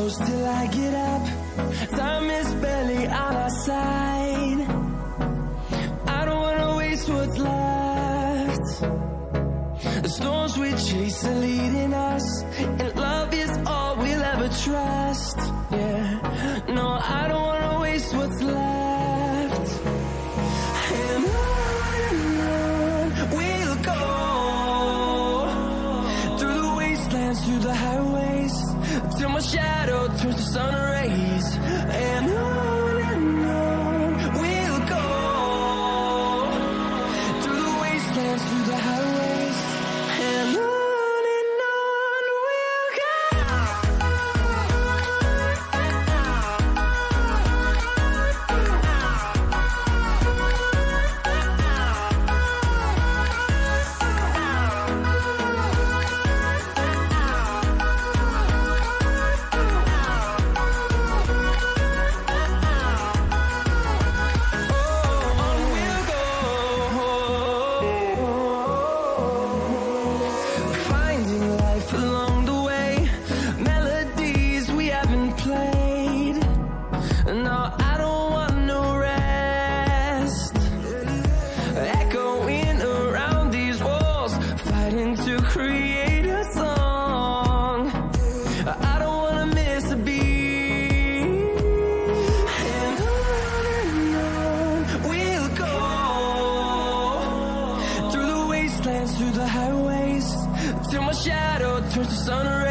close till I get up. Time is barely on our side. I don't wanna waste what's left. The storms we chase are leading us, and love is all we'll ever trust. Yeah, no, I don't wanna waste what's left. And on we'll go, through the wastelands, through the highways, till my shadow turns to sun rays. And on we'll go, through the wastelands, through the highways, and on we'll go. Finding life along the way, melodies we haven't played. No, I don't want no rest. Echoing around these walls, fighting to create a song. I don't wanna miss a beat. And on we'll go, through the wastelands, through the highways, till my shadow turns to sun rays.